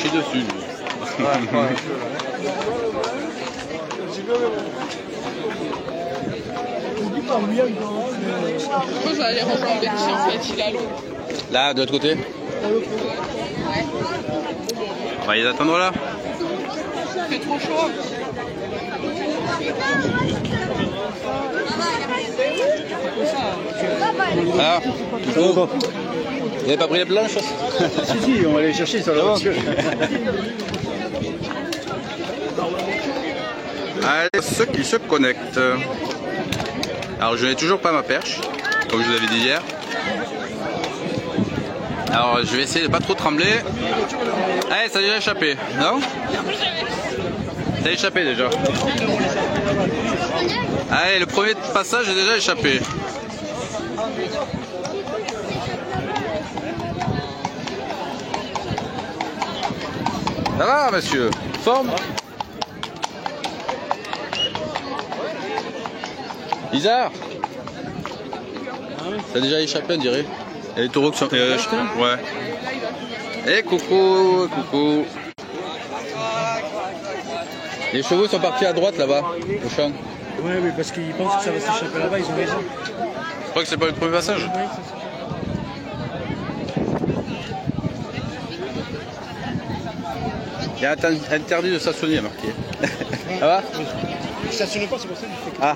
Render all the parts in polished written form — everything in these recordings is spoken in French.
chie dessus. Lui. Moi j'allais rejoindre Betty en fait, il est à l'eau. Là, de l'autre côté. On va les attendre là. Il fait trop chaud. Alors, vous n'avez pas pris les planches? Si, on va aller chercher sur la voiture. Allez, ceux qui se connectent. Alors, je n'ai toujours pas ma perche, comme je vous l'avais dit hier. Alors, je vais essayer de pas trop trembler. Allez, ça a déjà échappé, non? Ça a échappé déjà. Allez, le premier passage est déjà échappé. Ça va, monsieur? Forme? Bizarre. Ça a déjà échappé, on dirait. Et les taureaux qui sont... ouais. Et coucou, coucou. Les chevaux sont partis à droite là-bas, au champ. Ouais, mais parce qu'ils pensent que ça va s'échapper là-bas, ils ont raison. Je crois que c'est pas le premier passage. Il y a interdit de stationner, à marqué. Ça va? Je stationne pas, c'est pour ça que je fais que... Ah.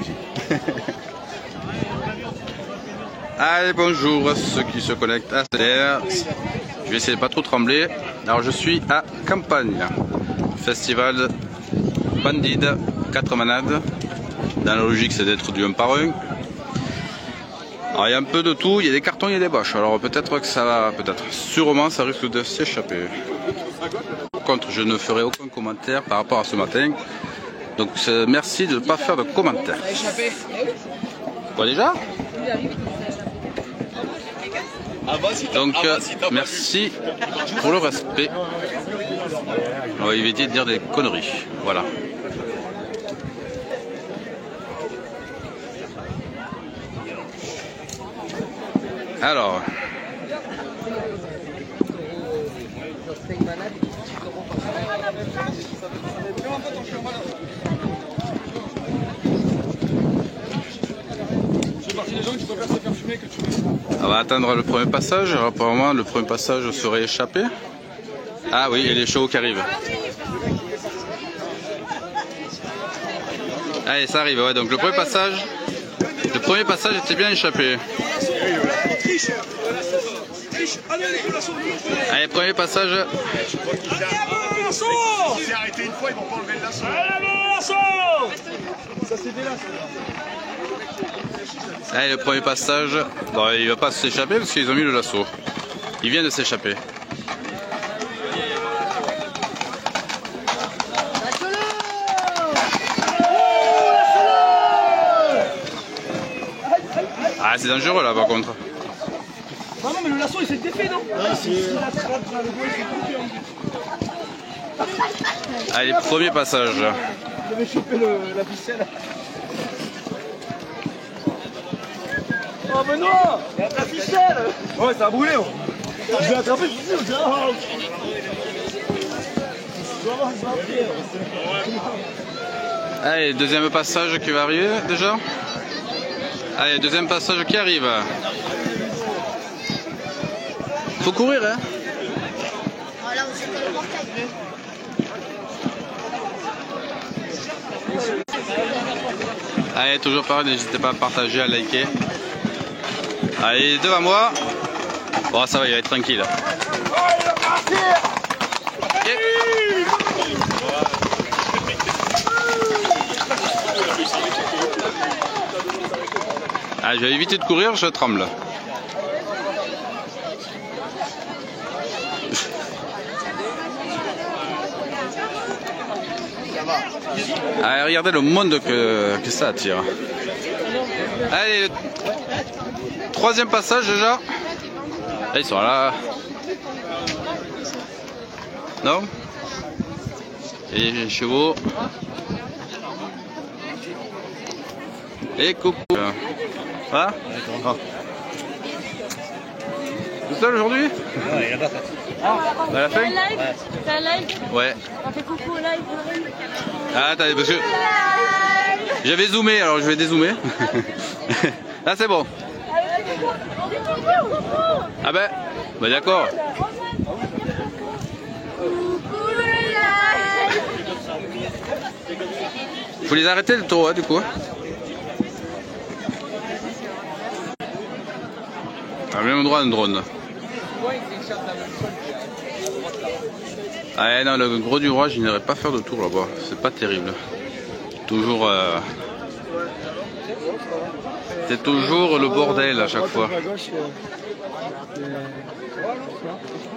Allez, bonjour à ceux qui se connectent à CDR. Je vais essayer de pas trop trembler. Alors, je suis à Campagne, festival Bandide, 4 manades. Dans la logique, c'est d'être du 1 par 1. Alors, il y a un peu de tout, il y a des cartons, il y a des bâches. Alors, peut-être que ça va, sûrement, ça risque de s'échapper. Par contre, je ne ferai aucun commentaire par rapport à ce matin. Donc, merci de ne pas faire de commentaires. Quoi déjà? Donc, merci pour le respect. On va éviter de dire des conneries. Voilà. Alors. On va attendre le premier passage. Alors, apparemment, le premier passage serait échappé. Ah oui, et les chevaux qui arrivent. Allez, ça arrive. Ouais, donc le premier passage était bien échappé. Allez, premier passage. Si arrêté une fois, ils vont pas enlever le lasso. Ça c'est des lassos. Allez, le premier passage. Bon, il va pas s'échapper parce qu'ils ont mis le lasso. Il vient de s'échapper. Ah, c'est dangereux là par contre. Ah non, mais le lasso il s'est défait, non? Allez, premier passage. Il avait chopé la ficelle. Oh, mais non! Il y a de la ficelle! Ouais, ça a brûlé! Je vais attraper le ficelle! Allez, deuxième passage qui va arriver déjà. Allez, deuxième passage qui arrive. Faut courir, hein. Allez, toujours pareil, n'hésitez pas à partager, à liker. Allez, devant moi. Bon, ça va, il va être tranquille. Okay. Ah, je vais éviter de courir, je tremble. Allez, regardez le monde que ça attire. Allez, troisième passage déjà. Là, ils sont là. Non? Et les chevaux. Et coucou. Voilà. Tout seul aujourd'hui? Ouais, il a pas fait. À la fin? C'est un live? Ouais. On fait coucou au live. Ah, attendez, parce que j'avais zoomé, alors je vais dézoomer. Là, c'est bon. Ah ben, bah d'accord. Faut les arrêter le taureau, du coup. À même endroit, un drone. Ah non, le gros du roi, je n'irai pas faire de tour là-bas. C'est pas terrible. Toujours. C'est toujours le bordel à chaque fois.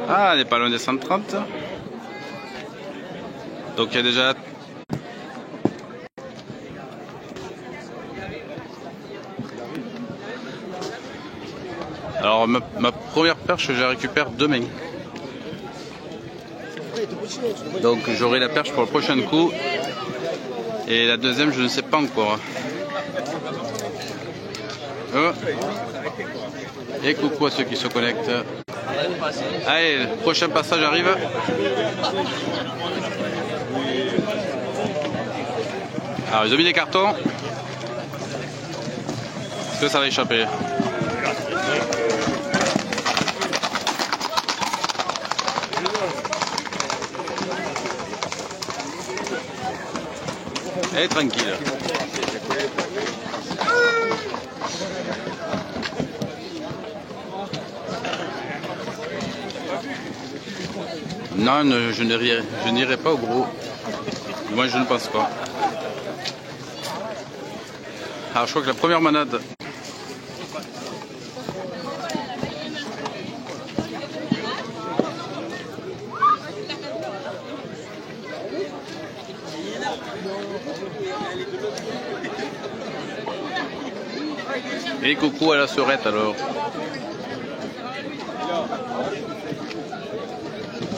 Ah, on n'est pas loin des 130. Donc il y a déjà. Alors ma première perche, je la récupère demain. Donc j'aurai la perche pour le prochain coup. Et la deuxième, je ne sais pas encore. Oh. Et coucou à ceux qui se connectent. Allez, le prochain passage arrive. Alors ils ont mis des cartons. Est-ce que ça va échapper? Allez, tranquille. Non, je n'irai pas au gros. Moi, je ne pense pas. Alors, je crois que la première manade. Et coucou à la sœurette alors.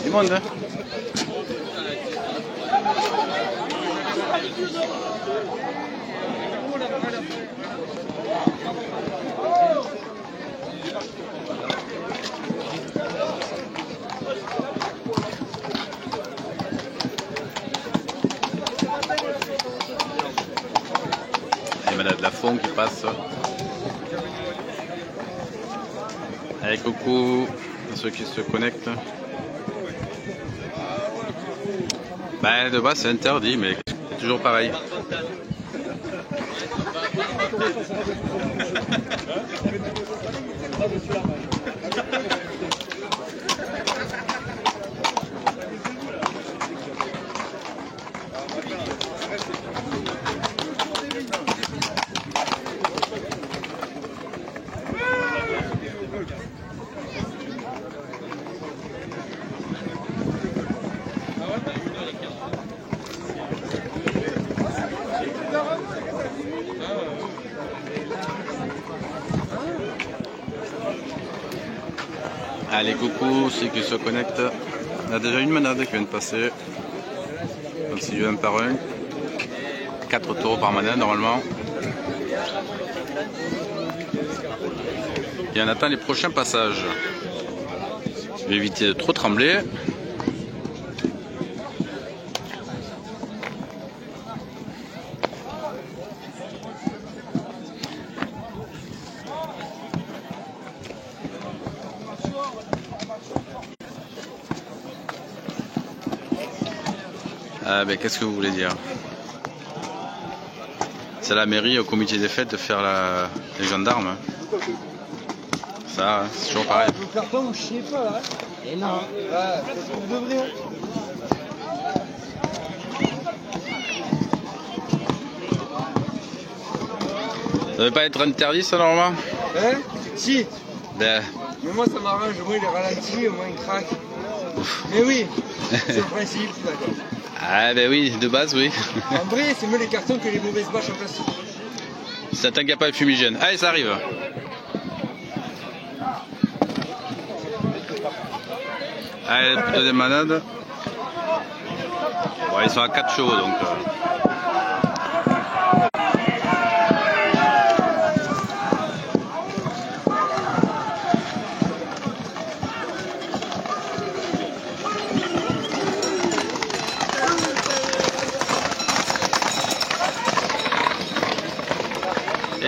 Du monde, hein? Et madame de la fond qui passe. Allez, coucou à ceux qui se connectent. Ben, de base c'est interdit, mais c'est toujours pareil. Allez, coucou ceux qui se connectent. On a déjà une manade qui vient de passer. Donc si je vais un par un. 4 taureaux par manade normalement. Et on attend les prochains passages. Je vais éviter de trop trembler. Ah ben qu'est-ce que vous voulez dire? C'est la mairie au comité des fêtes de faire les gendarmes. Hein. Ça, c'est toujours pareil. Le carton, vous chiez pas là. Et non. Vous devriez. Ça devait pas être interdit ça normalement? Hein? Si. Ben... Mais moi ça m'arrange, au moins il est ralenti, au moins il craque. Mais oui, c'est le principe, d'accord. Ah ben oui, de base oui. En vrai, c'est mieux les cartons que les mauvaises bâches en plastique. Ça t'inquiète pas le fumigène. Allez, ça arrive. Allez, plutôt des manades. Bon, ils sont à 4 chevaux donc.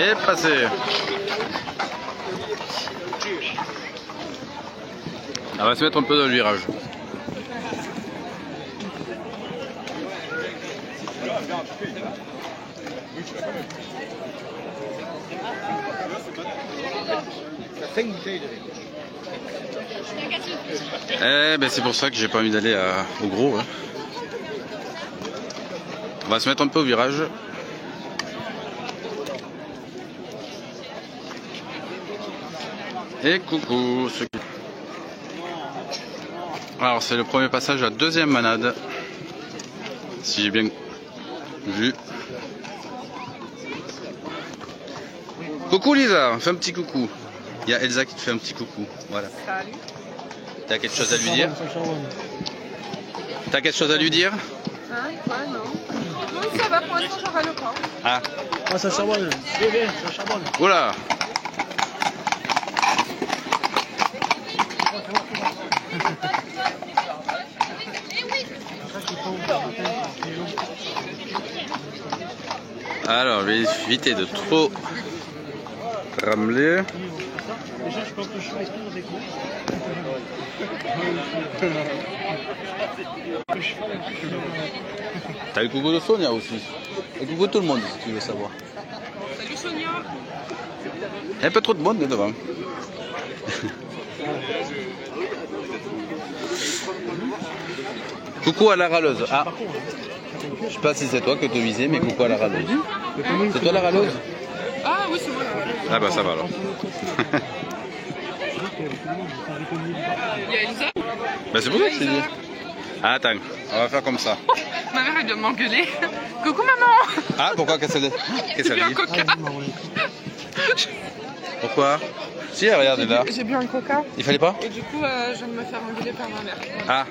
Et passé. On va se mettre un peu dans le virage. Eh ben c'est pour ça que j'ai pas envie d'aller au gros. Hein. On va se mettre un peu au virage. Et coucou ceux qui... Alors c'est le premier passage à deuxième manade. Si j'ai bien vu. Coucou Lisa, fais un petit coucou. Il y a Elsa qui te fait un petit coucou. Voilà. Salut. T'as quelque chose à lui dire? T'as quelque chose à lui dire? Hein, quoi, non? Non, ça va, pour l'instant, j'en râle pas. Ah. Ah, ça charbonne. Bébé, ça charbonne. Oula. Alors, je vais éviter de trop ramener. Déjà, je pense que je suis avec nous des coups. T'as le coucou de Sonia aussi. Et coucou tout le monde si tu veux savoir. Salut Sonia. Il y a un peu trop de monde devant. Coucou à la râleuse. Ah. Je sais pas si c'est toi que tu visais, mais coucou à la râleuse. C'est toi la râleuse? Ah oui, c'est moi. Ah bah ça va alors. Il y a Elsa. Bah c'est pour ça que je t'ai dit. Ah, attends, on va faire comme ça. Ma mère, elle vient de m'engueuler. Coucou maman. Ah, pourquoi qu'est-ce qu'elle J'ai bu un dit? coca. Pourquoi? Si, regarde, elle est là. J'ai bu un coca. Il fallait pas? Et du coup, je viens de me faire engueuler par ma mère. Ah.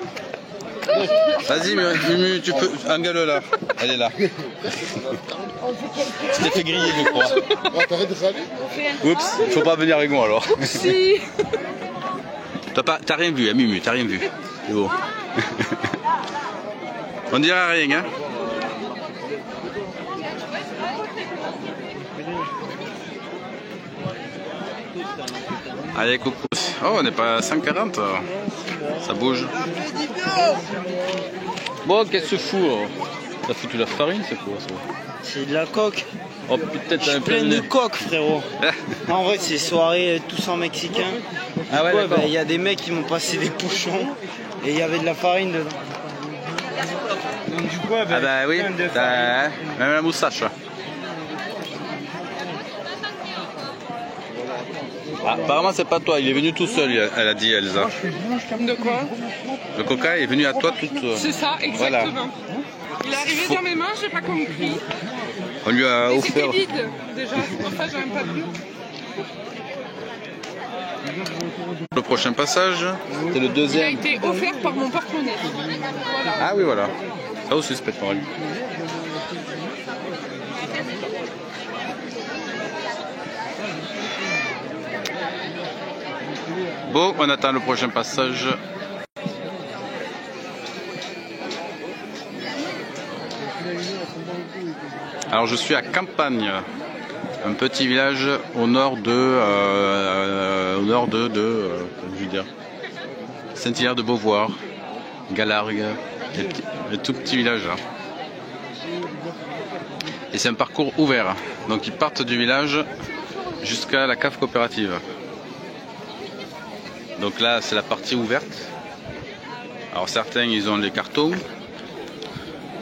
Vas-y, Mumu, tu peux. Engueule là. Elle est là. Tu t'es fait griller, je crois. Oups, faut pas venir avec moi alors. Si. T'as rien vu, hein, Mumu, t'as rien vu. C'est beau. On dirait rien, hein. Allez, coucou. Oh, on n'est pas à 140. Ça bouge. Bon, qu'est-ce que c'est fou? T'as foutu la farine, c'est quoi ça? C'est de la coque. Oh, peut-être Je suis plein de coque, frérot. En vrai, c'est soirée tous en mexicain. Ah ouais, d'accord. Il y a des mecs qui m'ont passé des pochons et il y avait de la farine dedans. Donc, du coup, Ah bah oui, plein de farine. même la moustache. Ah, apparemment c'est pas toi, il est venu tout seul, elle a dit Elsa. De quoi? Le coca est venu à toi toute seule. C'est ça, exactement. Il est arrivé dans mes mains, j'ai pas compris. On lui a Et c'était offert. vide, déjà. C'est pour ça que j'ai même pas bu. Le prochain passage, c'est le Il a deuxième. été offert par mon porte-monnaie. Voilà. Ah oui, voilà. Ça aussi c'est pas mal. Bon, on attend le prochain passage. Alors je suis à Campagne, un petit village au nord de, comment je veux dire, Saint-Hilaire de Beauvoir, Galargues, un tout petit village là. Et c'est un parcours ouvert, donc ils partent du village jusqu'à la cave coopérative. Donc là c'est la partie ouverte. Alors certains ils ont les cartons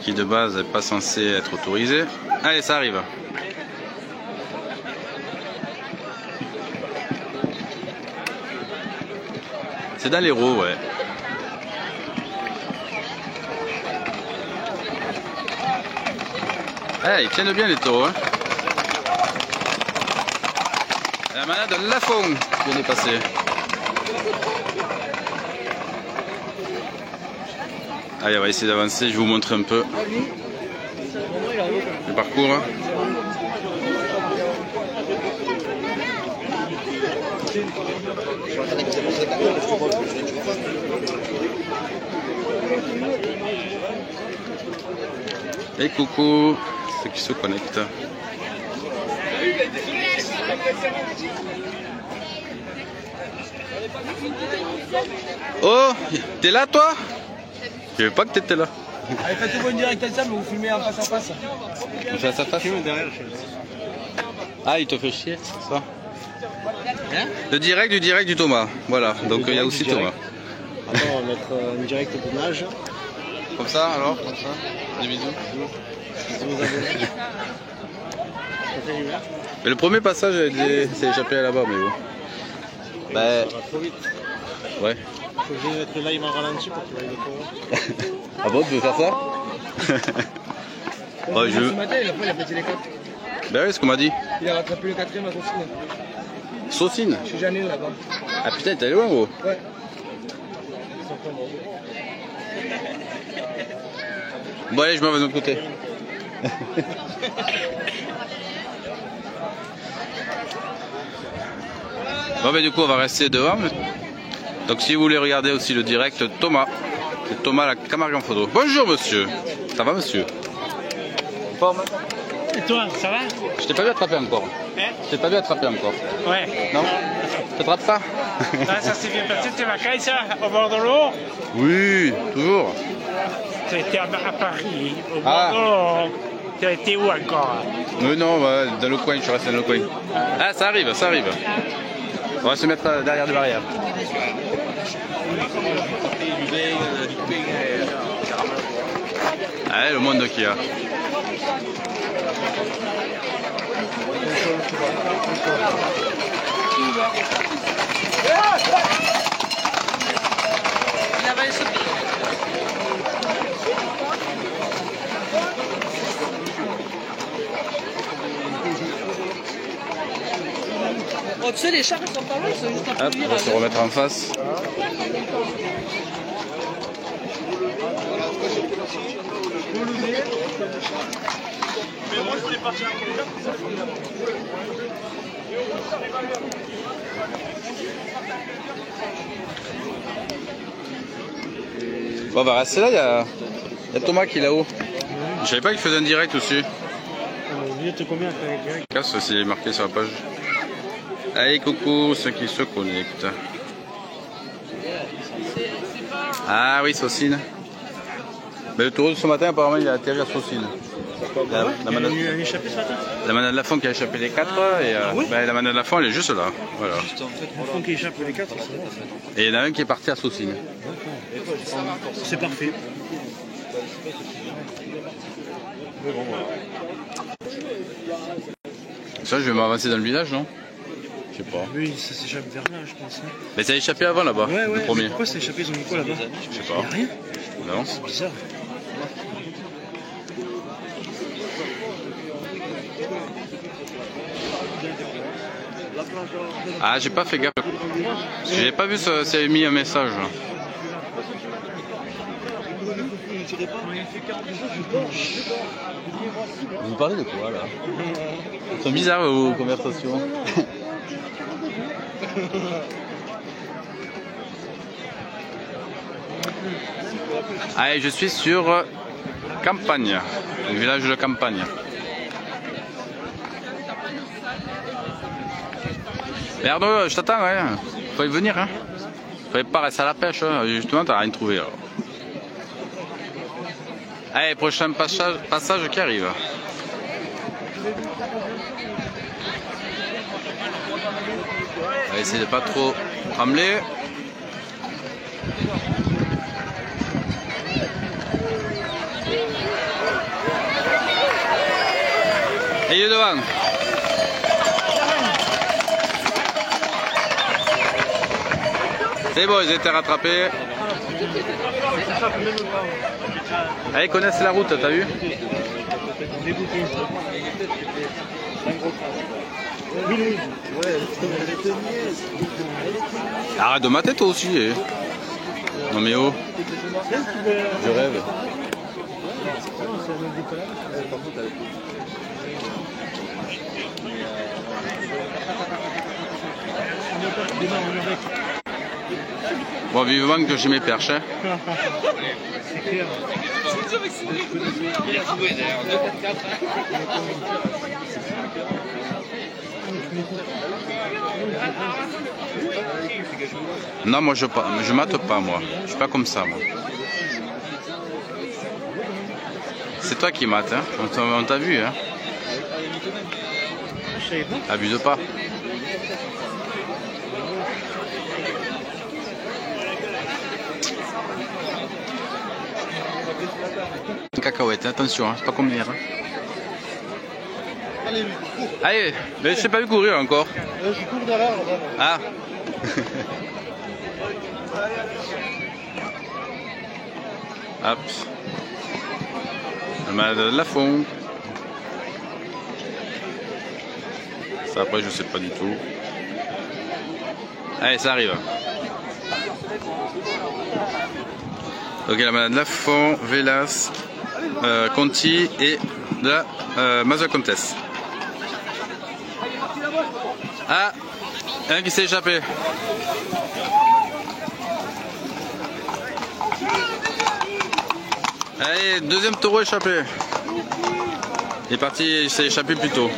qui de base n'est pas censé être autorisé. Allez, ça arrive. C'est dans l'Hérault, ouais. Ah, ils tiennent bien les taureaux, hein. La manade Lafont qui vient de passer. Allez, on va essayer d'avancer, je vais vous montrer un peu le parcours. Et coucou ceux qui se connectent. Oh, t'es là toi? Je savais pas que t'étais là. Allez, faites-vous une direct à ça, mais vous filmez en face à face. Face à face. Ah, il te fait chier, c'est ça? Hein? Le direct du Thomas. Voilà, donc il y a aussi Thomas. Attends, on va mettre un direct de nage. Comme ça alors? Comme ça? Des bisous? Bisous aux abonnés. Mais le premier passage s'est échappé là-bas, mais bon. Bah. Ça va trop vite. Ouais. Faut que je mette le live en ralenti pour qu'il aille trop. Ah bon, tu veux faire ça? Ouais, Ce matin, il a pété les 4. Bah oui, c'est ce qu'on m'a dit. Il a rattrapé le 4ème à Saucine. Saucine? Chez Janine là-bas. Ah putain, t'es allé loin, gros. Ouais. Bon, allez, je m'en vais de l'autre côté. Bon, bah du coup, on va rester devant. Donc, si vous voulez regarder aussi le direct, Thomas. C'est Thomas la Camargue en photo. Bonjour, monsieur. Ça va, monsieur? Forme. Et toi, ça va? Je t'ai pas vu attraper encore. Hein? Je t'ai pas vu attraper encore. Ouais. Non? T'attrapes pas? Ah, ça s'est bien passé tes vacances au bord de l'eau? Oui, toujours. Tu étais à Paris, au bord Ah. de l'eau. Tu as été où encore? Mais non, ouais, dans le coin, je suis resté dans le coin. Ah, ça arrive, ça arrive. On va se mettre derrière des barrières. Allez, le monde qu'il y a. Oh, tu sais, les chars ils sont pas loin, c'est juste un peu Hop, on va se remettre en face. Bon, on va rester là, il y a Thomas qui est là-haut. Je savais pas qu'il faisait un direct aussi. Vous êtes combien après le direct? Casse, c'est marqué sur la page. Allez, coucou ceux qui se connectent. Ah oui, Saucine. Mais le tour de ce matin, apparemment, il a atterri à Saucine. La manade, Il a échappé ce matin? la manade de la fond qui a échappé les 4 et la manade de la fond elle est juste là. Voilà. Le fond qui échappe les 4, c'est bon. Et il y en a un qui est parti à Saucine. C'est parfait. Ça, je vais m'avancer dans le village, non? Je sais pas. Oui, ça s'échappe vers là, je pense. Mais ça a échappé avant là-bas, Ouais, le ouais. premier. Pourquoi ça a échappé? Ils ont mis quoi là-bas? Je sais pas. Y'a rien? Non. C'est bizarre. Ah, j'ai pas fait gaffe. Parce que j'ai pas vu s'il avait mis un message. Vous parlez de quoi là? Ils sont bizarres vos conversations. Allez, je suis sur Campagne, le village de Campagne. Mais Arnaud, je t'attends, ouais. Faut y venir, hein. Faut pas rester à la pêche, hein. Justement, t'as rien trouvé. Alors. Allez, prochain passage qui arrive. On va essayer de pas trop trembler. Et il est devant. C'est bon, ils étaient rattrapés. Ah, ils connaissent la route, t'as vu? Arrête de mater toi aussi. Eh. Non mais oh. Je rêve. Bon, vivement que j'ai mes perches. Hein. Il a trouvé d'ailleurs 2-4-4. Non, moi je mate pas, moi. Je suis pas comme ça, moi. C'est toi qui mates, hein. On t'a vu, hein. Abuse pas. Une cacahuète, attention, hein. C'est pas comme hier. Hein. Allez, mais je sais pas vu courir encore. Je cours derrière. Ah. Hop. Le malade de la fond. Ça après je sais pas du tout. Allez, ça arrive. Ok, la malade de la fond, Velas, Conti et la Mazda Comtesse. Ah, un qui s'est échappé. Allez, deuxième taureau échappé. Il est parti, il s'est échappé plus tôt.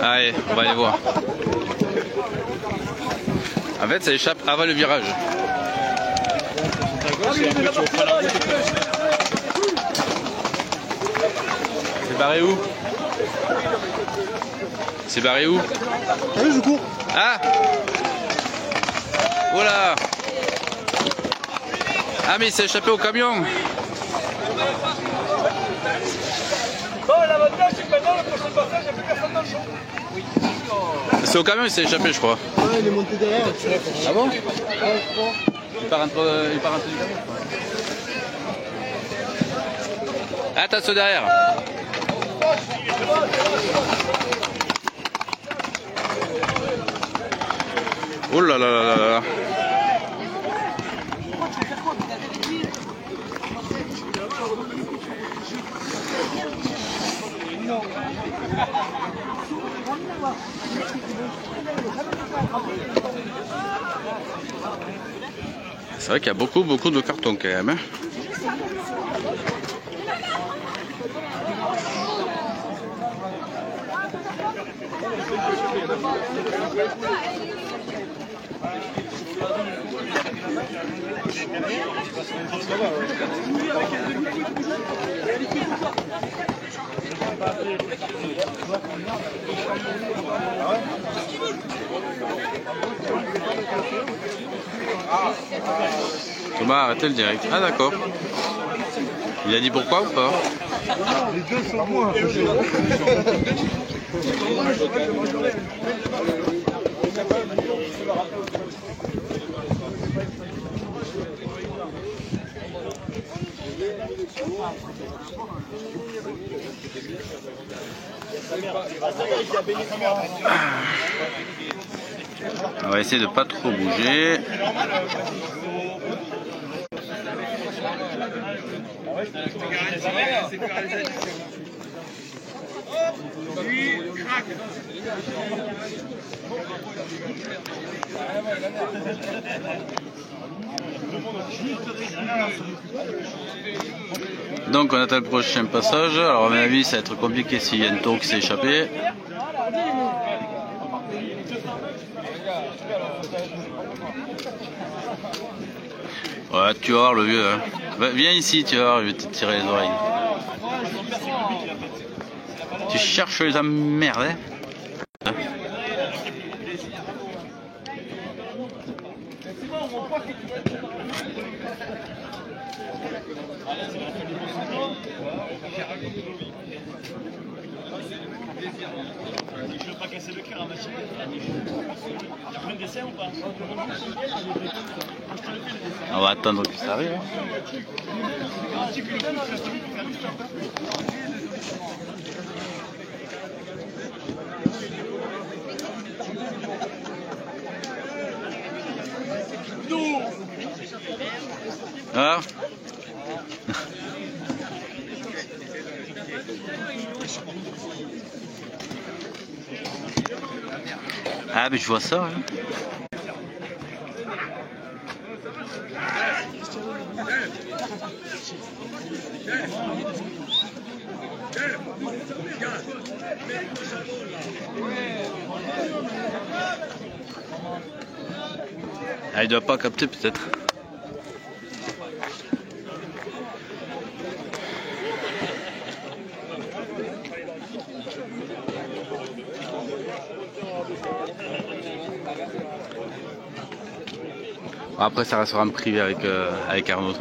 Allez, on va aller voir. En fait, ça échappe avant le virage. C'est barré où? C'est barré où? Allez, je cours. Ah! Voilà! Ah, mais il s'est échappé au camion! Bon, l'avantage, c'est que maintenant, le prochain passage, il n'y a plus personne dans le champ. C'est au camion, il s'est échappé, je crois. Ouais, il est monté derrière. Ah bon? Ouais, je crois. Il part entre du camion. Attention derrière! Oh là là là là là! C'est vrai qu'il y a beaucoup de cartons quand même. Hein. Thomas, arrêtez le direct. Ah d'accord. Il a dit pourquoi ou pas? Les deux sont moins. On va essayer de pas trop bouger. Donc on attend le prochain passage. Alors à mon avis ça va être compliqué s'il y a un taureau qui s'est échappé. Ouais, tu vas voir le vieux. Hein. Viens ici, tu vas voir, je vais te tirer les oreilles. Tu cherches les emmerdes, hein. Je veux pas casser le cœur à machine. Tu as pris le dessin ou pas? On va attendre que ça arrive. Hein. Ah. Ah mais je vois ça. Hein. Ah, il doit pas capter peut-être. Après ça restera en privé avec Arnaud.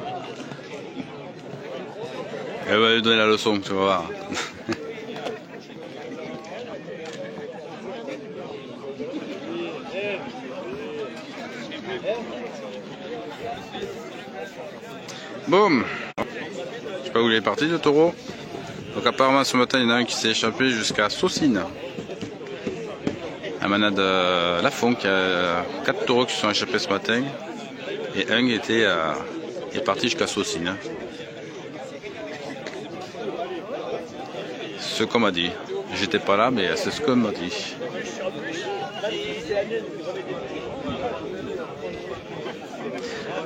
Elle va lui donner la leçon, tu vas voir. Boum. Je sais pas où il est parti le taureau. Donc apparemment ce matin il y en a un qui s'est échappé jusqu'à Saucines. À Manade Lafont, qui a 4 taureaux qui se sont échappés ce matin. Et un est parti jusqu'à Saucines. Ce qu'on m'a dit. J'étais pas là, mais c'est ce qu'on m'a dit.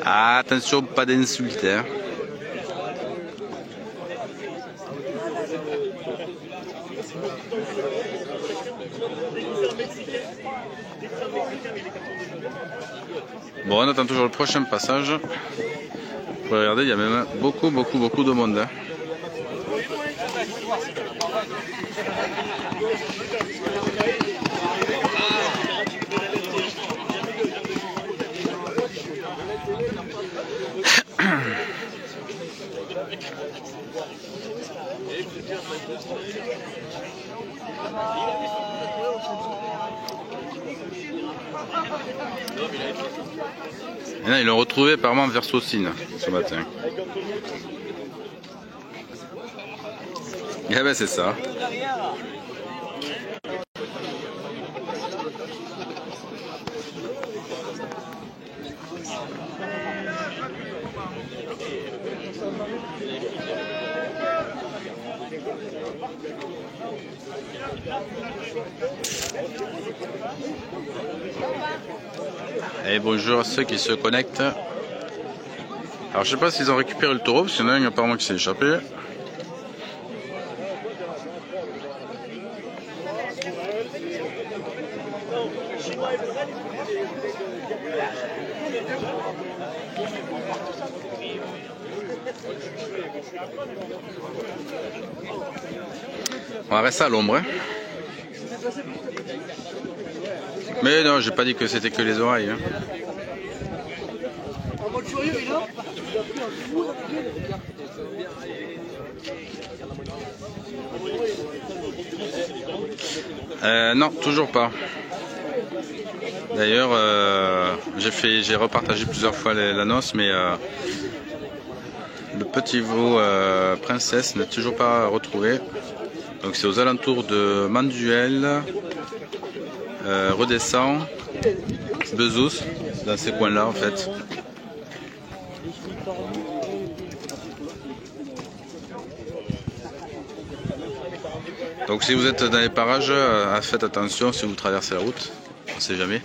Ah, attention, pas d'insultes. Hein. Bon, on attend toujours le prochain passage. Vous pouvez regarder, il y a même beaucoup de monde. Hein. Et là, ils l'ont retrouvé apparemment vers Saucines ce matin. Eh ben c'est ça. Et bonjour à ceux qui se connectent. Alors je sais pas s'ils ont récupéré le taureau, parce qu'il y en a un apparemment qui s'est échappé. On va rester à l'ombre. Hein. Mais non, j'ai pas dit que c'était que les oreilles. Hein. Non, toujours pas. D'ailleurs, j'ai repartagé plusieurs fois l'annonce, mais le petit veau princesse n'est toujours pas retrouvé. Donc c'est aux alentours de Manduel, Redescend, Bezous, dans ces coins-là en fait. Donc si vous êtes dans les parages, faites attention si vous traversez la route, on ne sait jamais.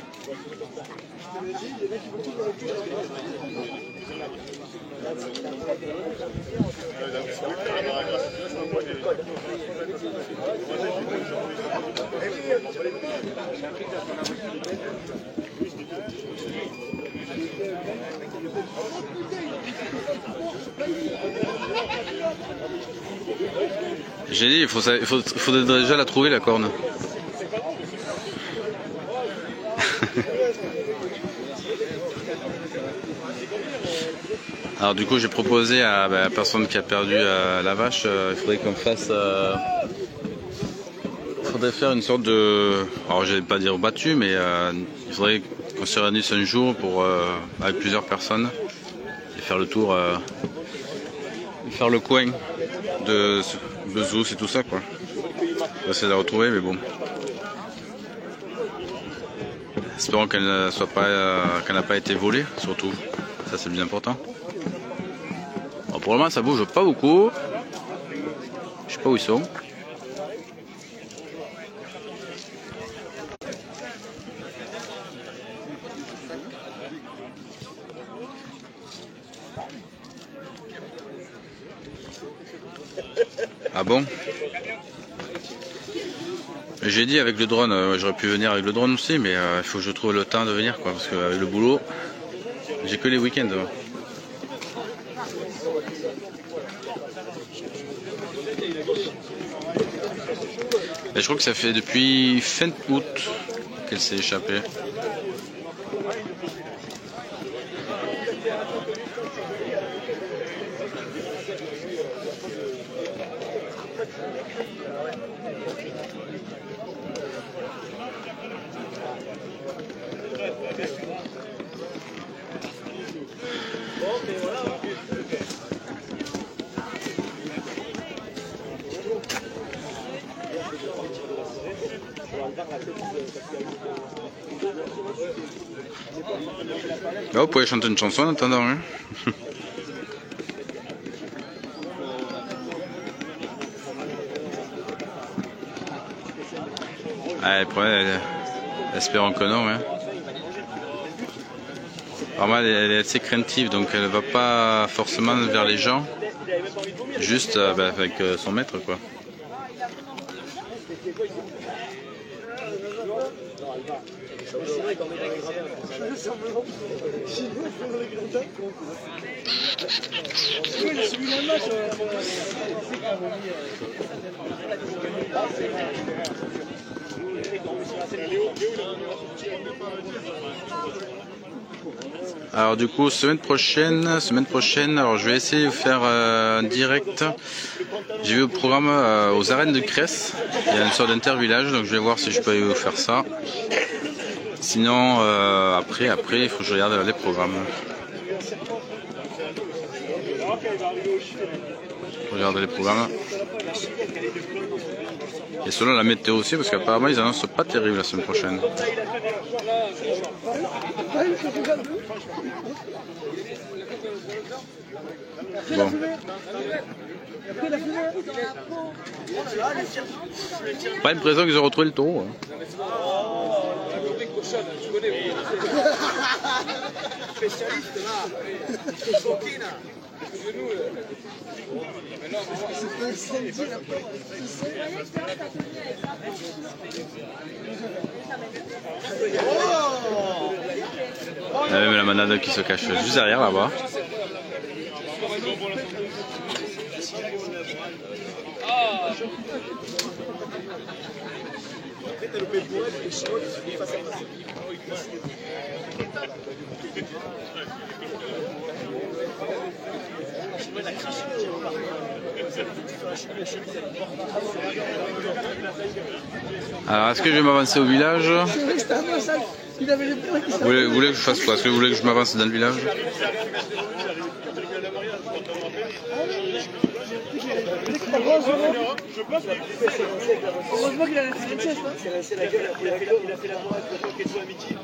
J'ai dit, il faudrait déjà la trouver la corne. Alors du coup j'ai proposé à la personne qui a perdu la vache, il faudrait qu'on fasse... il faudrait faire une sorte de... Alors je vais pas dire battu, mais il faudrait qu'on se réunisse un jour pour, avec plusieurs personnes et faire le tour, faire le coin de Bezous et tout ça quoi. On va essayer de la retrouver mais bon. Espérons qu'elle n'a pas été volée surtout. Ça c'est le plus important. Bon, pour le moment ça bouge pas beaucoup. Je sais pas où ils sont. Ah bon? J'ai dit avec le drone, j'aurais pu venir avec le drone aussi, mais il faut que je trouve le temps de venir, quoi, parce qu'avec le boulot, j'ai que les week-ends. Et je crois que ça fait depuis fin août qu'elle s'est échappée. Bah, vous pouvez chanter une chanson en attendant. Hein. Ah, le problème, espérons que non. Hein. Vraiment, elle est assez craintive, donc elle va pas forcément vers les gens, juste avec son maître, quoi. Alors du coup, semaine prochaine, alors je vais essayer de faire un direct. J'ai vu au programme aux arènes de Cresse, il y a une sorte d'intervillage, donc je vais voir si je peux vous faire ça. Sinon, après, il faut que je regarde les programmes. Regarde les programmes. Et selon la météo aussi, parce qu'apparemment ils annoncent pas terrible la semaine prochaine. Bon. Pas l'impression qu'ils ont retrouvé le taureau. Hein. Il y a même la manade qui se cache juste derrière là-bas. Alors, est-ce que je vais m'avancer au village? Vous voulez que je fasse quoi? Est-ce que vous voulez que je m'avance dans le village? Heureusement qu'il a laissé une sieste. Il a fait la voix avec le amitié.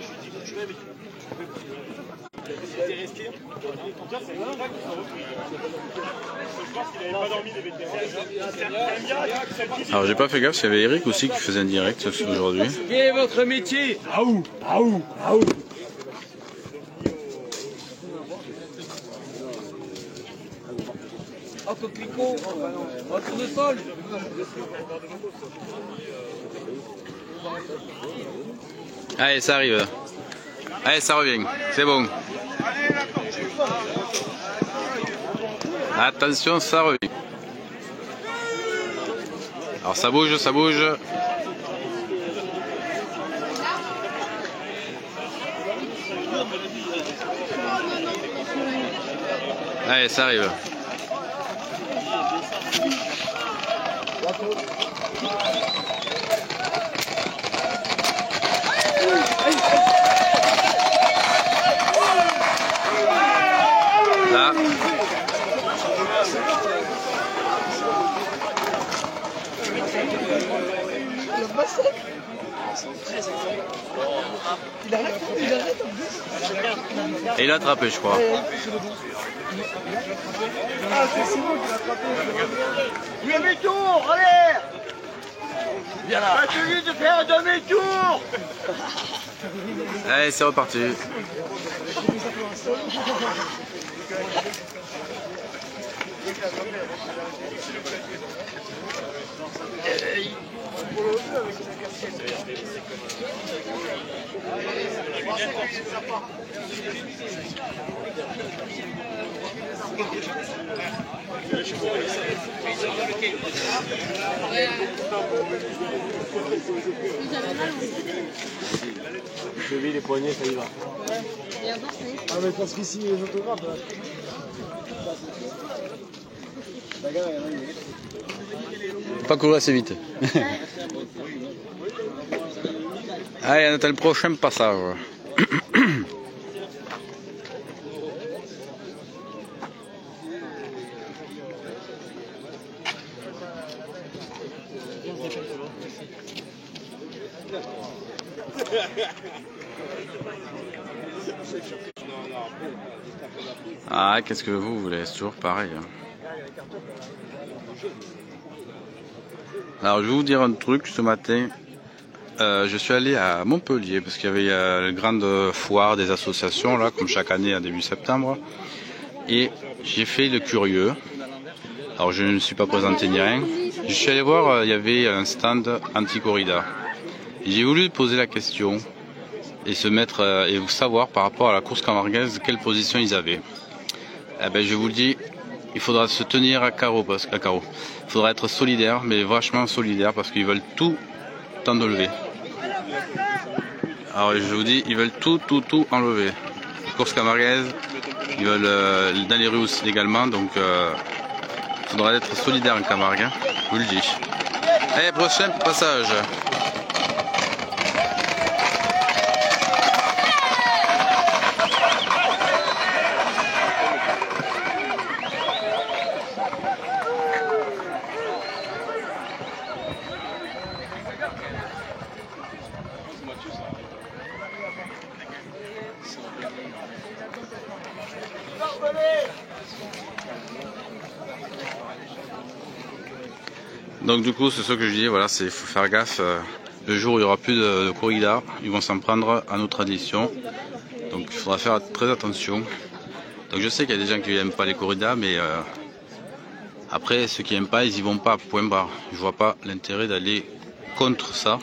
Alors j'ai pas fait gaffe, il y avait Eric aussi qui faisait un direct aujourd'hui. Quel est votre métier? Aou, aou, aou. Oh, coquelicot, oh, tournesol. Allez, ça arrive. Allez, ça revient, c'est bon. Attention, ça revient. Alors ça bouge, ça bouge. Allez, ça arrive. Là. Et il a attrapé, je crois. Ah, c'est Simon qui l'a attrapé. Demi-tour, allez! Viens là. Continue de faire un demi-tour. Allez, c'est reparti. Cheville, les poignets, ça y va. Ah mais parce qu'ici les autographes là. Pas courir assez vite. Allez, on attend le prochain passage. Ah, qu'est-ce que vous voulez? C'est toujours pareil. Alors, je vais vous dire un truc. Ce matin, je suis allé à Montpellier parce qu'il y avait la grande foire des associations, là, comme chaque année à début septembre. Et j'ai fait le curieux. Alors, je ne me suis pas présenté ni rien. Je suis allé voir, il y avait un stand anti-corrida. J'ai voulu poser la question et se mettre et vous savoir par rapport à la course camarguaise quelle position ils avaient. Eh ben, je vous le dis, il faudra se tenir à carreau, parce qu'à carreau. Il faudra être solidaire, mais vachement solidaire, parce qu'ils veulent tout enlever. Alors je vous dis, ils veulent tout enlever. Course camarguaise, ils veulent dans les rues aussi également, donc il faudra être solidaire en Camargue, hein, je vous le dis. Allez, prochain passage. Donc du coup c'est ce que je dis, voilà, c'est faut faire gaffe, le jour où il n'y aura plus de corrida, ils vont s'en prendre à nos traditions, donc il faudra faire très attention. Donc je sais qu'il y a des gens qui n'aiment pas les corridas, mais après ceux qui n'aiment pas, ils y vont pas, point barre. Je vois pas l'intérêt d'aller contre ça,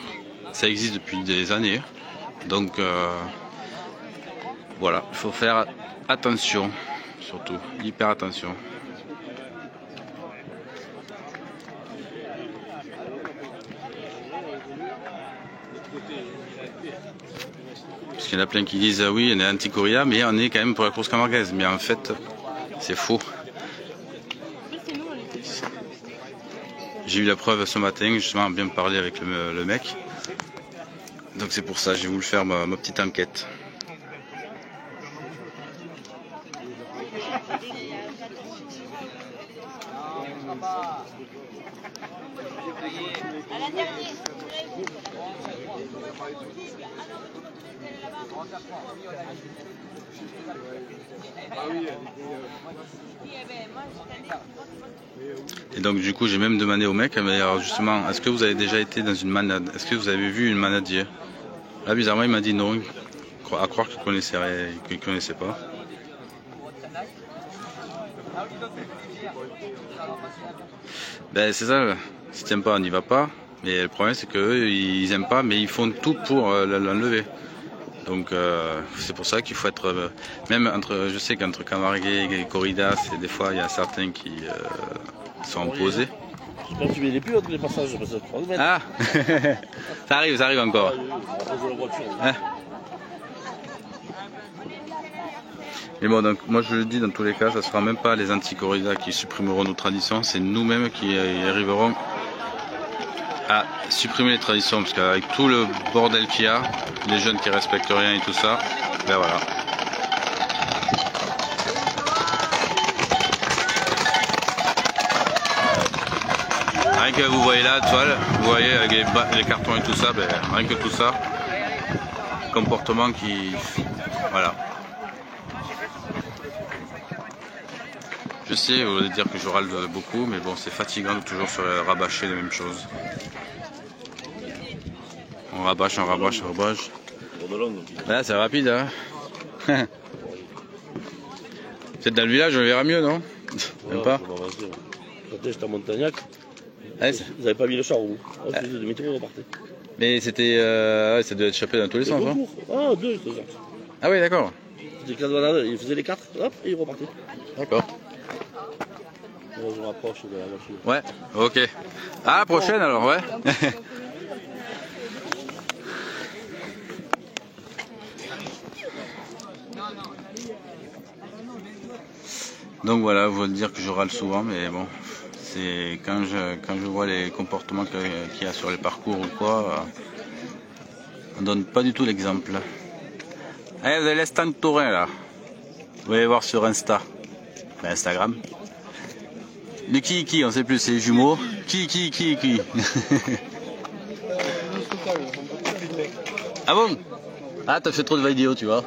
ça existe depuis des années, donc voilà, il faut faire attention, surtout, hyper attention. Parce qu'il y en a plein qui disent oui, on est anti-corrida, mais on est quand même pour la course camarguaise. Mais en fait, c'est faux. J'ai eu la preuve ce matin, justement, à bien parler avec le mec. Donc c'est pour ça, j'ai voulu faire ma petite enquête. Et donc du coup j'ai même demandé au mec, mais alors justement, est-ce que vous avez déjà été dans une manade? Est-ce que vous avez vu une manade hier? Là bizarrement il m'a dit non, à croire qu'il connaissait pas. Ben c'est ça, si t'aimes pas on n'y va pas, mais le problème c'est qu'eux ils aiment pas, mais ils font tout pour l'enlever. Donc c'est pour ça qu'il faut être, même entre, je sais qu'entre Camargue et corrida, des fois il y a certains qui sont opposés. J'espère que tu mets les plus entre les passages, parce que 3 mètres. Ah ça arrive encore. Hein? Mais bon, donc moi je le dis, dans tous les cas, ça sera même pas les anti-corrida qui supprimeront nos traditions, c'est nous-mêmes qui y arriverons à supprimer les traditions, parce qu'avec tout le bordel qu'il y a, les jeunes qui respectent rien et tout ça, ben voilà. Rien que vous voyez là, toile, vous voyez avec les cartons et tout ça, ben, rien que tout ça, comportement qui... voilà. Je sais, vous voulez dire que je râle beaucoup, mais bon, c'est fatigant de toujours se rabâcher les mêmes choses. On rabâche, on rabâche, on rabâche. Là, c'est rapide, hein. Peut-être dans le village, on verra mieux, non? Même pas. J'étais à Montagnac. Ouais, ils n'avaient pas mis le char au bout. Demi-tour, on repartait. Mais c'était... ouais, ça devait être échappé dans tous les sens. Hein. Ah, 2, c'est ça. Ah oui, d'accord. C'était 4 balades, il faisait les 4, hop, et il repartait. D'accord. Je me rapproche de la voiture. Ouais, ok. À la prochaine alors, ouais. Donc voilà, vous voulez dire que je râle souvent, mais bon, c'est quand je vois les comportements qu'il y a sur les parcours ou quoi, on donne pas du tout l'exemple. Allez, vous avez l'Estan Tourin là. Vous allez voir sur Insta, ben, Instagram. De qui, on sait plus, c'est les jumeaux. Qui Ah bon? Ah, t'as fait trop de vidéos, tu vois.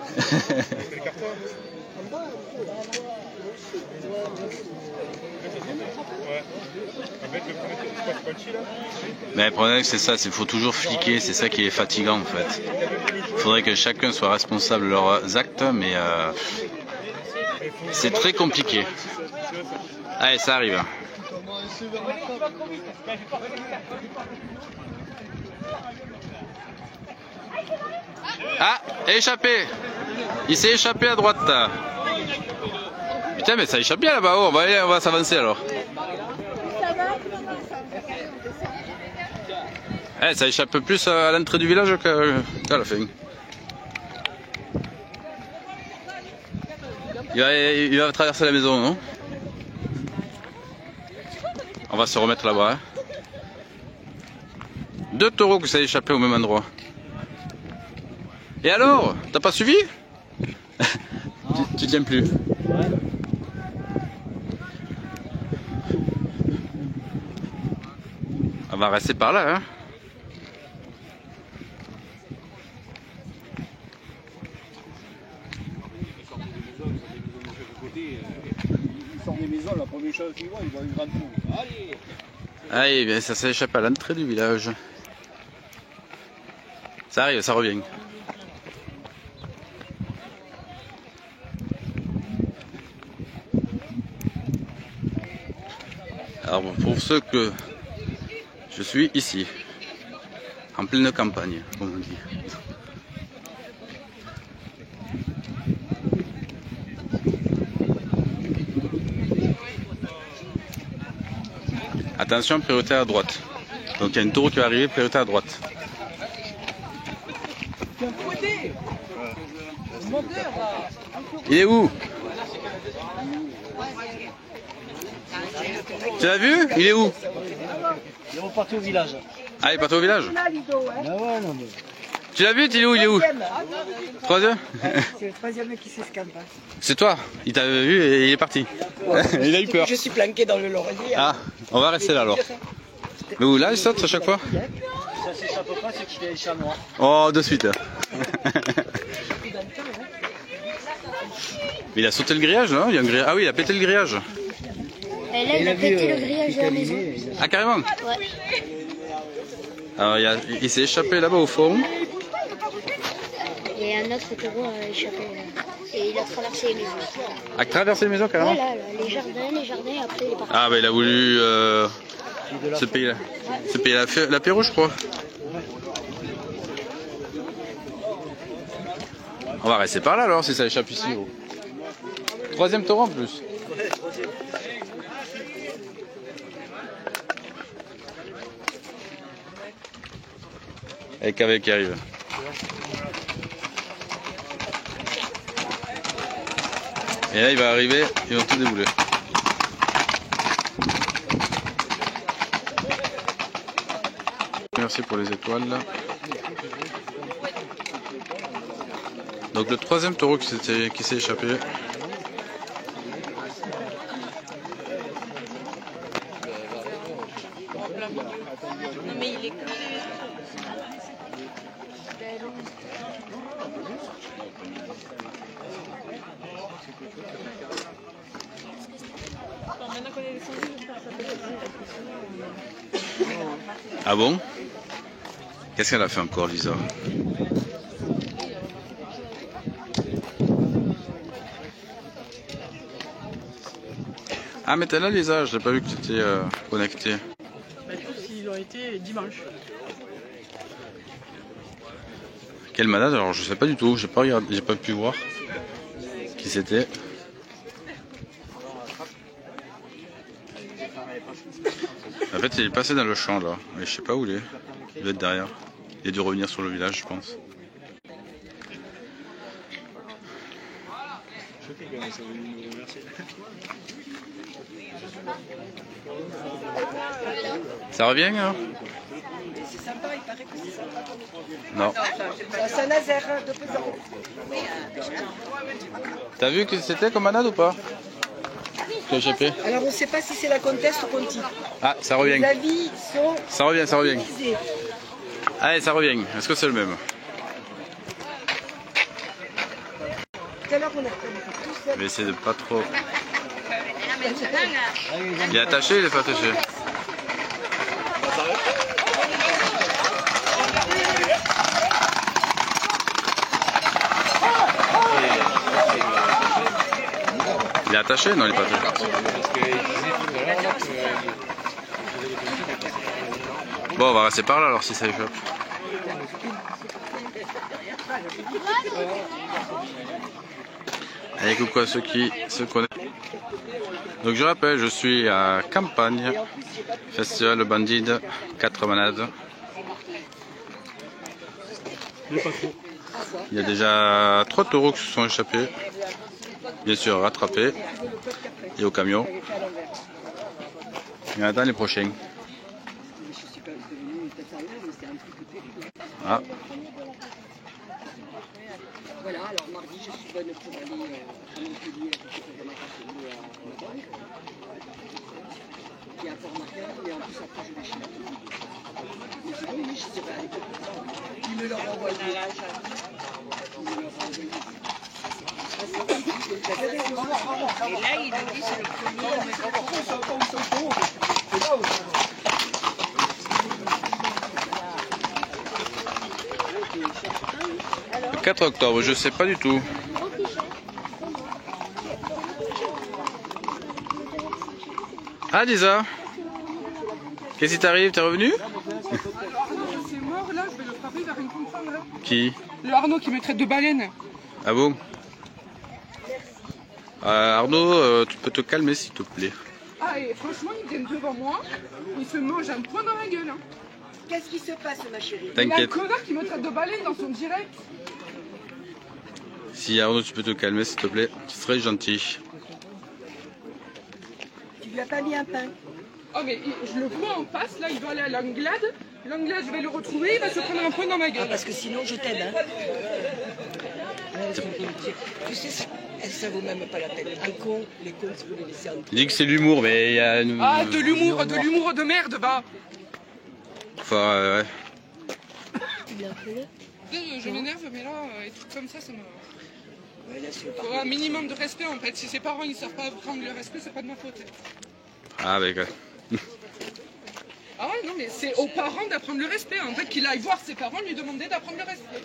Mais le problème c'est ça, c'est faut toujours fliquer, c'est ça qui est fatigant en fait. Il faudrait que chacun soit responsable de leurs actes, mais c'est très compliqué. Allez, ça arrive. Ah, échappé. Il s'est échappé à droite. Putain, mais ça échappe bien là-bas. Oh, on va s'avancer alors. Eh, ça échappe plus à l'entrée du village qu'à la fin. Il va traverser la maison, non? On va se remettre là-bas. Hein. 2 taureaux que ça a échappé au même endroit. Et alors? T'as pas suivi? tu tiens plus. On va rester par là, hein. Il sort des maisons, la première chose qu'il voit, il voit une grande tour. Allez! Allez, bien, ça s'échappe à l'entrée du village. Ça arrive, ça revient. Alors pour ceux que je suis ici, en pleine campagne, comme on dit. Attention, priorité à droite. Donc il y a une taureau qui va arriver, priorité à droite. Il est où? Tu l'as vu? Il est où? Il est reparti au village. Ah, il est parti au village? Ah ouais, non mais... Tu l'as vu? Il est où? Il est où? Troisième? C'est le troisième qui s'escape. C'est toi? Il t'a vu et il est parti. Il a eu peur. Je suis planqué dans le laurier. Ah, on va rester là alors. Mais où là, il saute à chaque fois? Ça s'échappe pas, c'est qu'il est chat noir. Oh, de suite. Mais il a sauté le grillage, non? Il y a un grillage. Ah oui, il a pété le grillage. Et là, il a pété le grillage de la maison. Ah, carrément? Ouais. Alors, il s'est échappé là-bas au fond. Et un autre taureau a échappé. Et il a traversé les maisons. A traversé les maisons carrément? Voilà, les jardins, et après il est parti. Ah, bah il a voulu se payer l'apéro, je crois. On va rester par là alors si ça échappe ici. Oh. Troisième taureau en plus. Et KV qui arrive. Et là il va arriver, ils vont tout débouler. Merci pour les étoiles. Donc le troisième taureau qui s'est échappé. Mais il est Ah bon? Qu'est-ce qu'elle a fait encore, Lisa? Ah mais t'es là Lisa, je n'ai pas vu que tu étais connecté. Bah, du coup, ils ont été dimanche. Quelle manade? Alors je sais pas du tout, j'ai pas regardé, j'ai pas pu voir qui c'était. En fait il est passé dans le champ là, mais je sais pas où il est. Il doit être derrière. Il a dû revenir sur le village je pense. Ça revient hein? C'est sympa, il paraît que c'est sympa. Non. C'est à Saint-Nazaire de Pesaro. T'as vu que c'était comme manade ou pas? Alors on ne sait pas si c'est la comtesse ou Conti. Ah, ça revient. Les avis sont... Ça revient, ça revient. divisés. Allez, ça revient. Est-ce que c'est le même? Tout à l'heure, on a tous... Je vais essayer de pas trop... Il est attaché, il est pas attaché. Il est attaché? Non, il est pas attaché. Bon, on va rester par là alors si ça échappe. Allez, coucou à ceux qui se connaissent. Donc je rappelle, je suis à Campagne, Festival Bandide, 4 manades. Il y a déjà 3 taureaux qui se sont échappés, bien sûr rattrapés, et au camion. Et on attend les prochains. Ah. Voilà, alors mardi, je suis bonne pour aller à Montpellier, à ma banque, et à Port-Martin, et en plus après je vais chez la famille. Mais sinon, oui, je sais pas, il me leur envoie. Et là, il a dit c'est le premier. 4 octobre, je sais pas du tout. Ah Lisa, qu'est-ce qui t'arrive? T'es revenu? C'est mort là, je vais le frapper vers une comprendre là. Qui? Le Arnaud qui me traite de baleine. Ah bon? Arnaud, tu peux te calmer s'il te plaît. Ah et franchement, il vient devant moi, il se mange un point dans la gueule. Hein. Qu'est-ce qui se passe, ma chérie? Il y a un T'inquiète. connard qui me traite de baleine dans son direct. Si Arnaud, tu peux te calmer s'il te plaît, tu serais gentil. Tu lui as pas mis un pain? Oh mais je le vois en face, là il doit aller à l'Anglade. L'Anglade, je vais le retrouver, il va se prendre un point dans ma gueule. Ah, parce que sinon je t'aide, hein. Tu sais, ça vaut même pas la peine. Un con, les cons, si vous les laissez en... Il dit que c'est l'humour, mais il y a une... Ah, de l'humour de merde, va. Enfin, ouais. Je m'énerve, mais là, des trucs comme ça me... Ouais, là, c'est le Faut un minimum de respect en fait. Si ses parents ils savent pas prendre le respect, c'est pas de ma faute. Ah, avec... Ah ouais, non, mais c'est aux parents d'apprendre le respect. En fait, qu'il aille voir ses parents, lui demander d'apprendre le respect.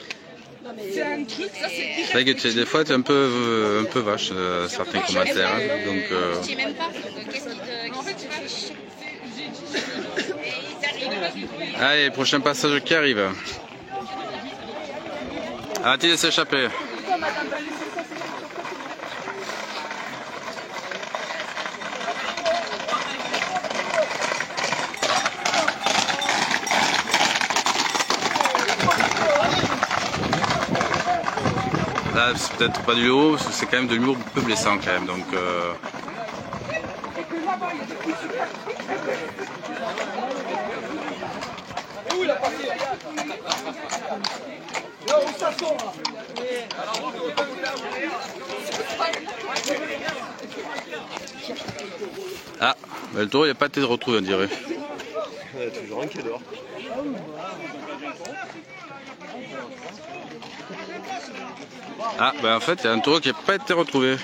C'est un truc, ça c'est C'est vrai que des fois tu es un peu vache certains commentaires, hein, donc... Je sais même pas. Qu'est-ce qui te... En fait, j'ai dit... Allez, prochain passage qui arrive. Arrêtez de s'échapper. Là, c'est peut-être pas du l'humour, parce que c'est quand même de l'humour un peu blessant quand même, donc... Où il a passé? Là où ça sort là. Ah, bah, le taureau il n'a pas été retrouvé on dirait. Il y a toujours un qui est dehors. Ah, bah en fait il y a un taureau qui n'a pas été retrouvé.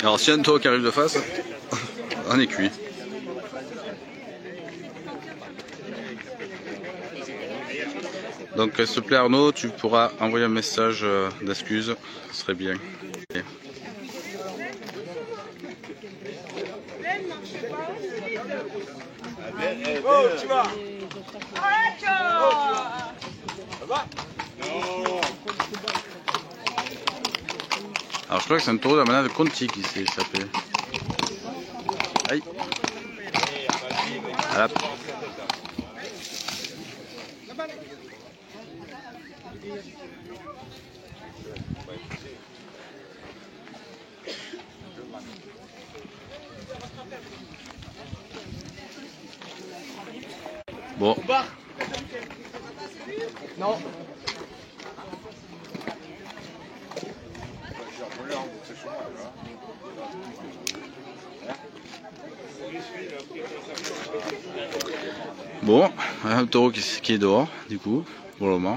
Alors s'il y a un taureau qui arrive de face, on est cuit. Donc s'il te plaît Arnaud, tu pourras envoyer un message d'excuse, ce serait bien. Okay. Oh, tu vas. Alors je crois que c'est un taureau de la manade de Conti qui s'est échappé. Aïe. Voilà. Bon. Non. Bon, un taureau qui est dehors, du coup, pour le moment.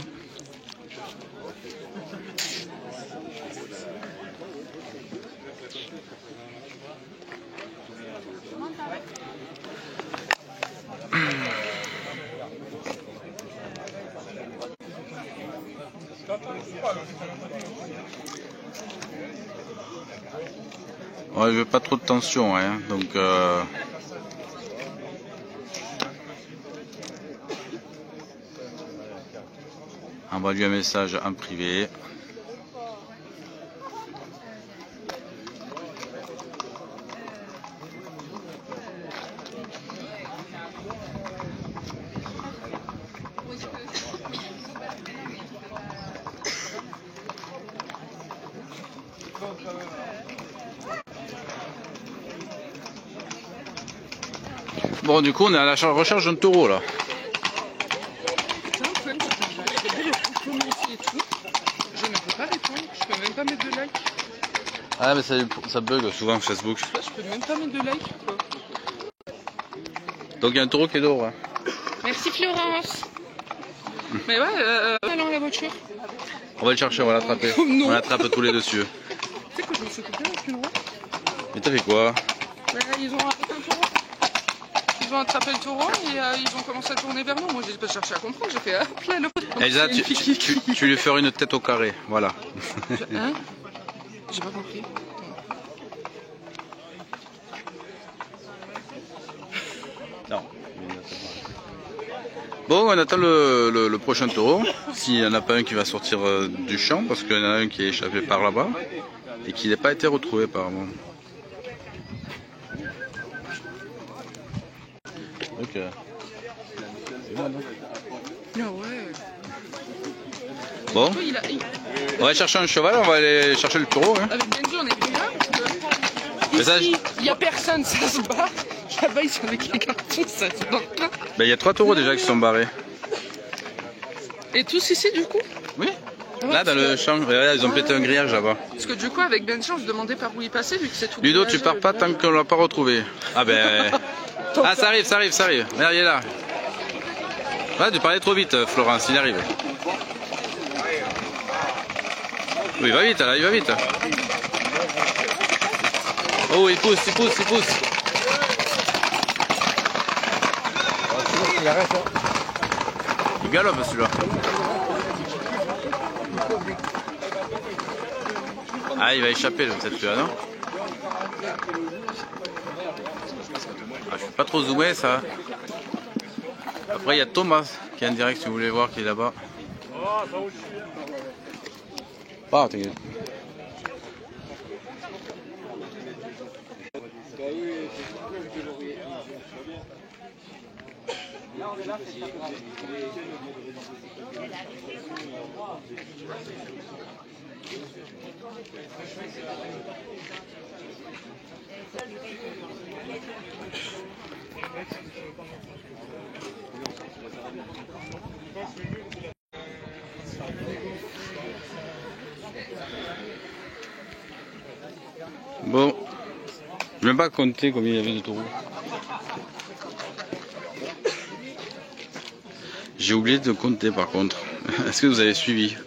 Ouais, je veux pas trop de tension, hein, donc envoie-lui un message en privé. Bon, du coup, on est à la recherche d'un taureau là. Je ne peux pas répondre, je peux même pas mettre de like. Ah, mais ça bug souvent Facebook. Je peux même pas mettre de like. Quoi. Donc il y a un taureau qui est dehors. Hein. Merci Florence. Mais ouais, allons à la voiture. On va le chercher, on va l'attraper. Oh, non. On l'attrape tous les deux dessus. Tu sais que je me suis coupé avec une roue. Mais t'as fait quoi? Ils ont attrapé un taureau. Ils ont attrapé le taureau et ils ont commencé à tourner vers nous. Moi j'ai pas cherché à comprendre, j'ai fait hop là l'autre. Elsa, tu lui feras une tête au carré, voilà. Hein? J'ai pas compris. Non. Bon, on attend le prochain taureau. S'il n'y en a pas un qui va sortir du champ, parce qu'il y en a un qui est échappé par là-bas et qui n'a pas été retrouvé apparemment. Ok. Ah ouais. Bon, on va chercher un cheval, on va aller chercher le taureau. Hein. Avec Benji on est bien. Mais ça, Ici, il n'y a personne, ça se bat. Là-bas ils sont avec les cartons, ça se bat pas. Ben, il y a 3 taureaux déjà qui sont barrés. Et tous ici du coup? Oui. Là dans le champ, regarde, ils ont pété un grillage là-bas. Parce que du coup avec Benji on se demandait par où il passait vu que c'est tout. Ludo, tu pars pas tant qu'on l'a pas retrouvé. Ah ben... Ah ça arrive. Regarde, il est là. Ouais, tu parlais trop vite, Florence, il arrive. Oui, il va vite là, il va vite. Oh, il pousse. Il galope celui-là. Ah, il va échapper peut-être celui-là, non? Ah, je suis pas trop zoomé ça. Après il y a Thomas qui est en direct si vous voulez voir qui est là-bas. Ah, t'inquiète. Bon, je ne vais pas compter combien il y avait de taureaux. J'ai oublié de compter par contre. Est-ce que vous avez suivi?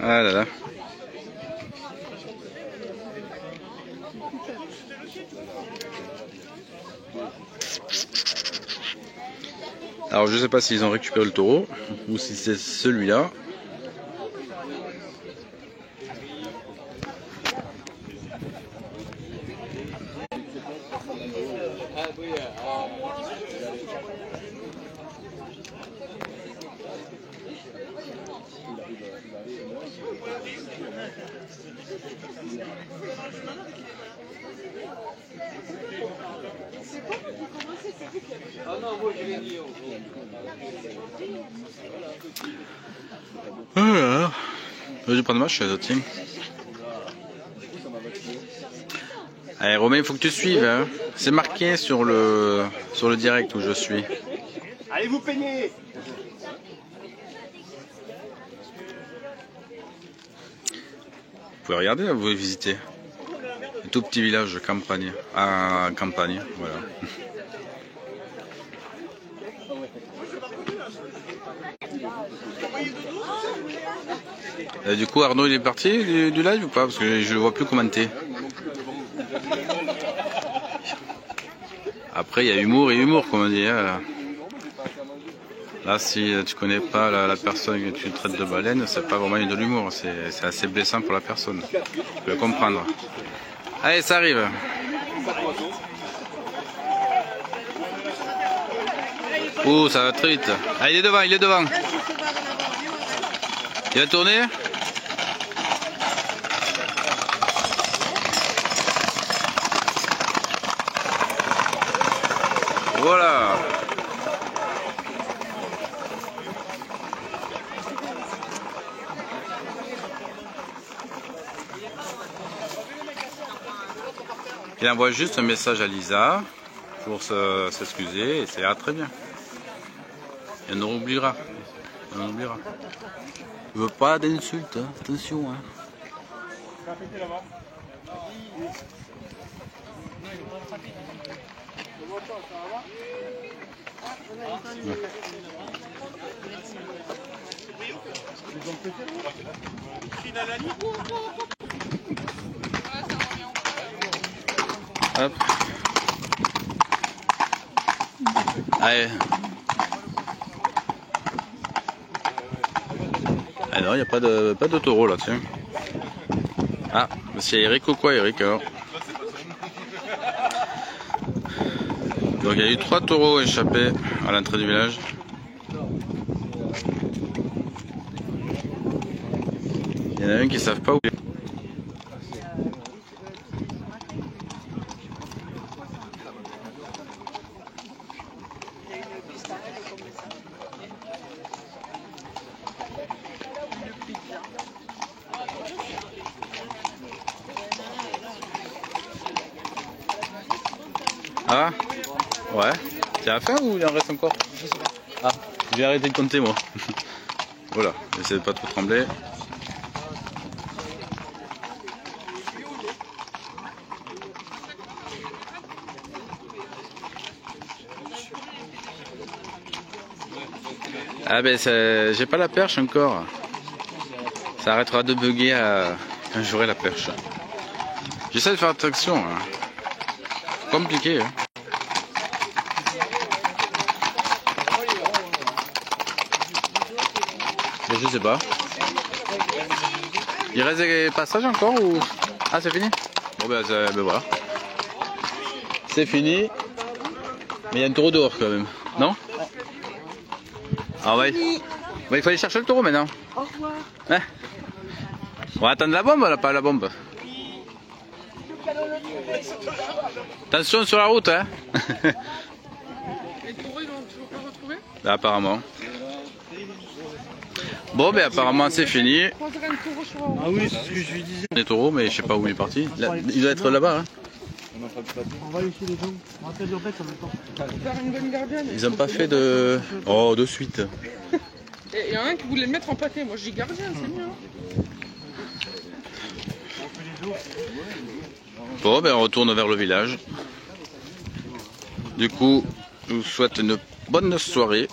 Ah là là. Alors je sais pas s'ils ont récupéré le taureau ou si c'est celui-là. Voilà. Je vais prendre ma chaise, tiens. Allez Romain, il faut que tu suives. Hein. C'est marqué sur le direct où je suis. Allez vous peigner. Vous pouvez regarder, là, vous pouvez visiter. Un tout petit village de campagne. À campagne, voilà. Et du coup Arnaud il est parti du live ou pas? Parce que je le vois plus commenter. Après il y a humour et humour comme on dit. Hein. Là si tu connais pas la personne que tu traites de baleine, c'est pas vraiment de l'humour, c'est assez blessant pour la personne. Tu peux le comprendre. Allez ça arrive. Oh ça va très vite. Ah il est devant, il est devant. Il va tourner. Voilà. Il envoie juste un message à Lisa pour s'excuser et ça ira très bien. Et on oubliera. On oubliera. Je veux pas d'insultes, hein. Attention. Hein. Hop. Allez. Ah non, il n'y a pas de taureau là, tiens. Ah, c'est Eric ou quoi, Eric alors? Donc il y a eu 3 taureaux échappés à l'entrée du village. Il y en a un qui ne savent pas où. Ah ouais. Tu as à faire ou il en reste encore? Je sais pas. Ah, je vais arrêter de compter moi. Voilà, j'essaie de pas trop trembler. Ah ben j'ai pas la perche encore. Ça arrêtera de bugger quand j'aurai la perche. J'essaie de faire attention. Hein. Compliqué. Hein. Mais je sais pas. Il reste des passages encore ou... Ah c'est fini? Bon ben voilà. C'est fini. Mais il y a un taureau dehors quand même. Non? Ah ouais. Bon, il faut aller chercher le taureau maintenant. Au revoir. Hein? On va attendre la bombe là, pas la bombe. Attention sur la route hein. Les taureaux ils l'ont toujours pas retrouvé? Apparemment. Bon ben apparemment c'est fini. Ah oui, c'est ce que je lui disais. Les taureaux mais je sais pas où il est parti. Là, il doit être là-bas hein. On va laisser les gens. On va faire l'urbex en même temps. Faire une bonne gardienne. Ils ont pas fait de... Oh de suite. Et il y en a un qui voulait le mettre en pâté. Moi je dis gardien, c'est mieux. Bon, ben on retourne vers le village. Du coup, je vous souhaite une bonne soirée.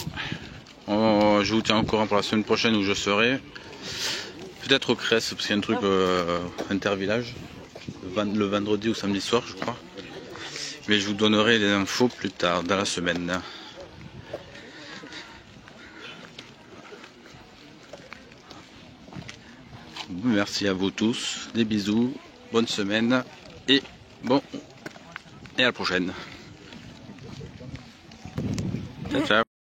Je vous tiens au courant pour la semaine prochaine où je serai. Peut-être au Cresse, parce qu'il y a un truc intervillage. Le vendredi ou samedi soir, je crois. Mais je vous donnerai les infos plus tard dans la semaine. Merci à vous tous, des bisous, bonne semaine et à la prochaine. Ciao, ciao.